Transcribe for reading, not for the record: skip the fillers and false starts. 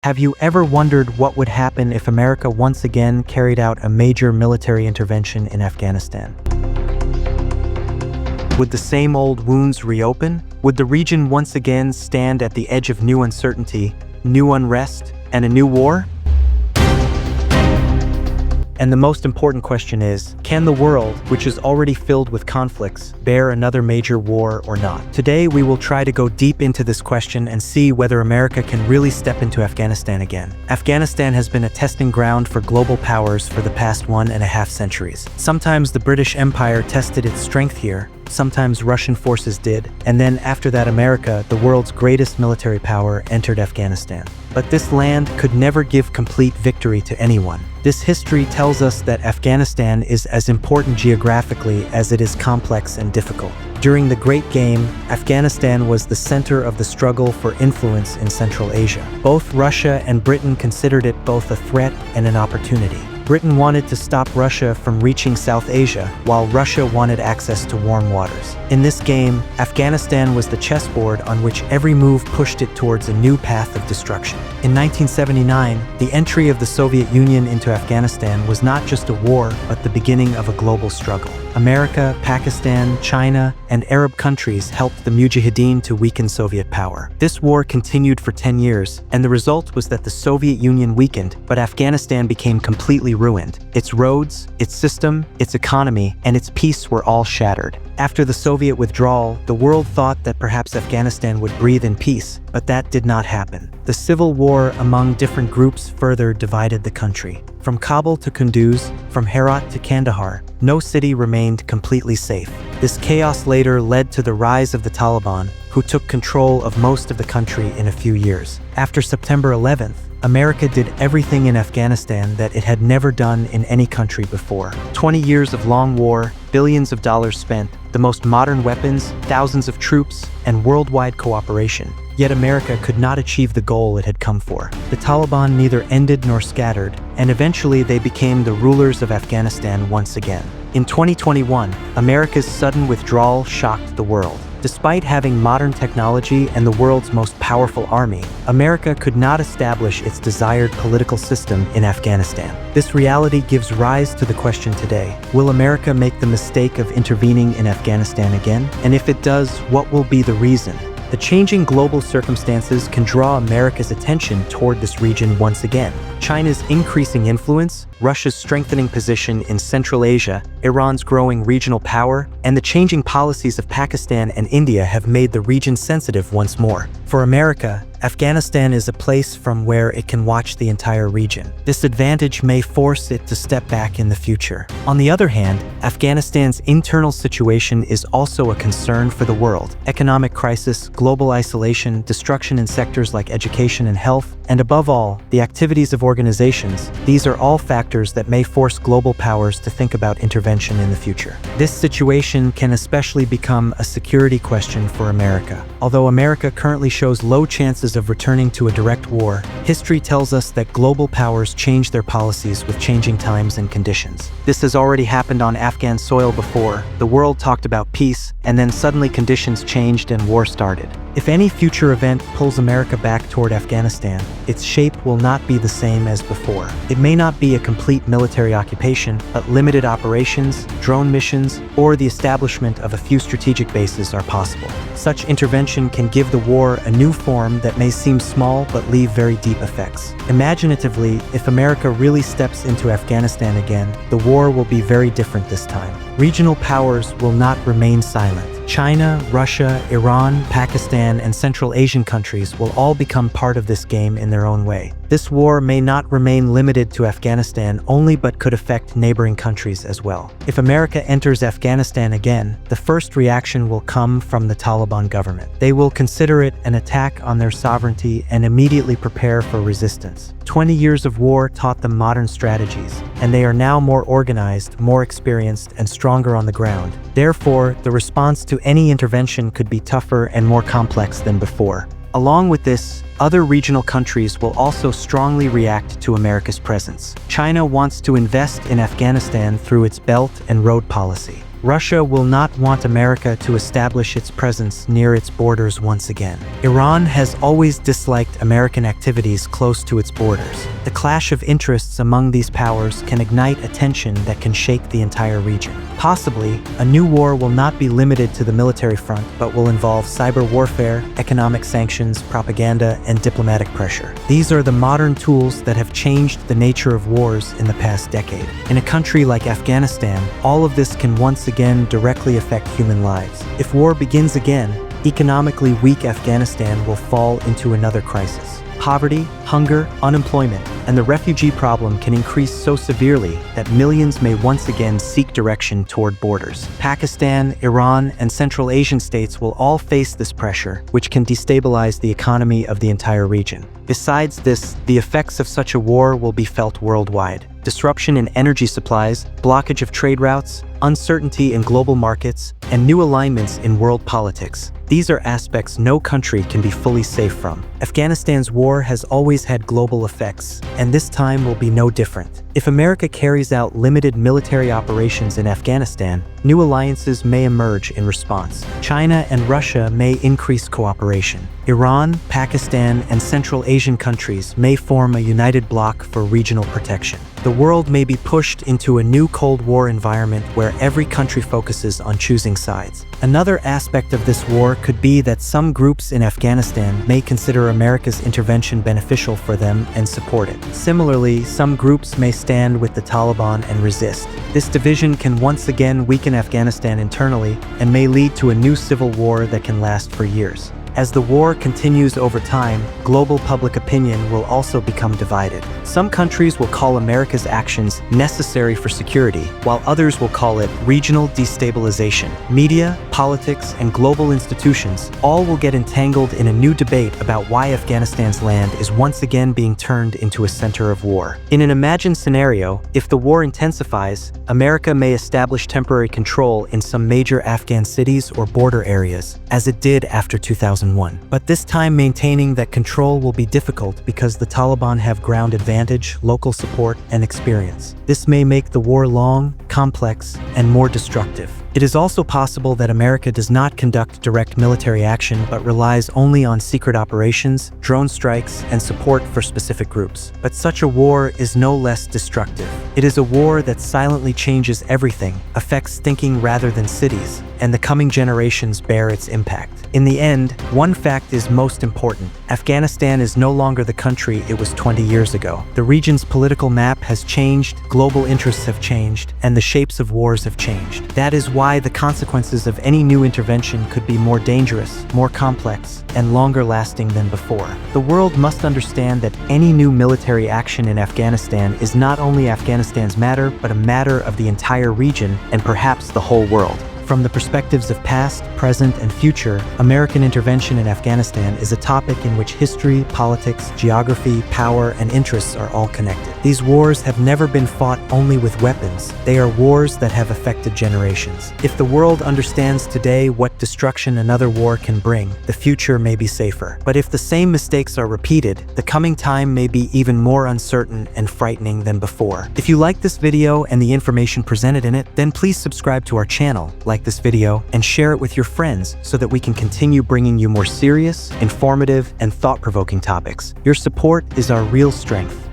Have you ever wondered what would happen if America once again carried out a major military intervention in Afghanistan? Would the same old wounds reopen? Would the region once again stand at the edge of new uncertainty, new unrest, and a new war? And the most important question is, can the world, which is already filled with conflicts, bear another major war or not? Today, we will try to go deep into this question and see whether America can really step into Afghanistan again. Afghanistan has been a testing ground for global powers for the past 1.5 centuries. Sometimes the British Empire tested its strength here, sometimes Russian forces did, and then after that America, the world's greatest military power, entered Afghanistan. But this land could never give complete victory to anyone. This history tells us that Afghanistan is as important geographically as it is complex and difficult. During the Great Game, Afghanistan was the center of the struggle for influence in Central Asia. Both Russia and Britain considered it both a threat and an opportunity. Britain wanted to stop Russia from reaching South Asia, while Russia wanted access to warm waters. In this game, Afghanistan was the chessboard on which every move pushed it towards a new path of destruction. In 1979, the entry of the Soviet Union into Afghanistan was not just a war, but the beginning of a global struggle. America, Pakistan, China, and Arab countries helped the Mujahideen to weaken Soviet power. This war continued for 10 years, and the result was that the Soviet Union weakened, but Afghanistan became completely ruined. Its roads, its system, its economy, and its peace were all shattered. After the Soviet withdrawal, the world thought that perhaps Afghanistan would breathe in peace, but that did not happen. The civil war among different groups further divided the country. From Kabul to Kunduz, from Herat to Kandahar, no city remained completely safe. This chaos later led to the rise of the Taliban, who took control of most of the country in a few years. After September 11th, America did everything in Afghanistan that it had never done in any country before. 20 years of long war, billions of dollars spent, the most modern weapons, thousands of troops, and worldwide cooperation. Yet America could not achieve the goal it had come for. The Taliban neither ended nor scattered, and eventually they became the rulers of Afghanistan once again. In 2021, America's sudden withdrawal shocked the world. Despite having modern technology and the world's most powerful army, America could not establish its desired political system in Afghanistan. This reality gives rise to the question today: will America make the mistake of intervening in Afghanistan again? And if it does, what will be the reason? The changing global circumstances can draw America's attention toward this region once again. China's increasing influence, Russia's strengthening position in Central Asia, Iran's growing regional power, and the changing policies of Pakistan and India have made the region sensitive once more. For America, Afghanistan is a place from where it can watch the entire region. This advantage may force it to step back in the future. On the other hand, Afghanistan's internal situation is also a concern for the world. Economic crisis, global isolation, destruction in sectors like education and health, and above all, the activities of organizations, these are all factors that may force global powers to think about intervention in the future. This situation can especially become a security question for America. Although America currently shows low chances of returning to a direct war, history tells us that global powers change their policies with changing times and conditions. This has already happened on Afghan soil before. The world talked about peace, and then suddenly conditions changed and war started. If any future event pulls America back toward Afghanistan, its shape will not be the same as before. It may not be a complete military occupation, but limited operations, drone missions, or the establishment of a few strategic bases are possible. Such intervention can give the war a new form that may seem small but leave very deep effects. Imaginatively, if America really steps into Afghanistan again, the war will be very different this time. Regional powers will not remain silent. China, Russia, Iran, Pakistan, and Central Asian countries will all become part of this game in their own way. This war may not remain limited to Afghanistan only, but could affect neighboring countries as well. If America enters Afghanistan again, the first reaction will come from the Taliban government. They will consider it an attack on their sovereignty and immediately prepare for resistance. 20 years of war taught them modern strategies, and they are now more organized, more experienced, and stronger on the ground. Therefore, the response to any intervention could be tougher and more complex than before. Along with this, other regional countries will also strongly react to America's presence. China wants to invest in Afghanistan through its Belt and Road policy. Russia will not want America to establish its presence near its borders once again. Iran has always disliked American activities close to its borders. The clash of interests among these powers can ignite a tension that can shake the entire region. Possibly, a new war will not be limited to the military front, but will involve cyber warfare, economic sanctions, propaganda, and diplomatic pressure. These are the modern tools that have changed the nature of wars in the past decade. In a country like Afghanistan, all of this can once again directly affect human lives. If war begins again, economically weak Afghanistan will fall into another crisis. Poverty, hunger, unemployment, and the refugee problem can increase so severely that millions may once again seek direction toward borders. Pakistan, Iran, and Central Asian states will all face this pressure, which can destabilize the economy of the entire region. Besides this, the effects of such a war will be felt worldwide. Disruption in energy supplies, blockage of trade routes, uncertainty in global markets, and new alignments in world politics. These are aspects no country can be fully safe from. Afghanistan's war has always had global effects, and this time will be no different. If America carries out limited military operations in Afghanistan, new alliances may emerge in response. China and Russia may increase cooperation. Iran, Pakistan, and Central Asian countries may form a united bloc for regional protection. The world may be pushed into a new Cold War environment where every country focuses on choosing sides. Another aspect of this war could be that some groups in Afghanistan may consider America's intervention beneficial for them and support it. Similarly, some groups may stand with the Taliban and resist. This division can once again weaken Afghanistan internally and may lead to a new civil war that can last for years. As the war continues over time, global public opinion will also become divided. Some countries will call America's actions necessary for security, while others will call it regional destabilization. Media, politics, and global institutions all will get entangled in a new debate about why Afghanistan's land is once again being turned into a center of war. In an imagined scenario, if the war intensifies, America may establish temporary control in some major Afghan cities or border areas, as it did after 2001. But this time maintaining that control will be difficult because the Taliban have ground advantage, local support, and experience. This may make the war long, complex, and more destructive. It is also possible that America does not conduct direct military action but relies only on secret operations, drone strikes, and support for specific groups. But such a war is no less destructive. It is a war that silently changes everything, affects thinking rather than cities, and the coming generations bear its impact. In the end, one fact is most important. Afghanistan is no longer the country it was 20 years ago. The region's political map has changed, global interests have changed, and the shapes of wars have changed. That is why the consequences of any new intervention could be more dangerous, more complex, and longer lasting than before. The world must understand that any new military action in Afghanistan is not only Afghanistan's matter, but a matter of the entire region and perhaps the whole world. From the perspectives of past, present, and future, American intervention in Afghanistan is a topic in which history, politics, geography, power, and interests are all connected. These wars have never been fought only with weapons. They are wars that have affected generations. If the world understands today what destruction another war can bring, the future may be safer. But if the same mistakes are repeated, the coming time may be even more uncertain and frightening than before. If you like this video and the information presented in it, then please subscribe to our channel, like this video, and share it with your friends so that we can continue bringing you more serious, informative, and thought-provoking topics. Your support is our real strength.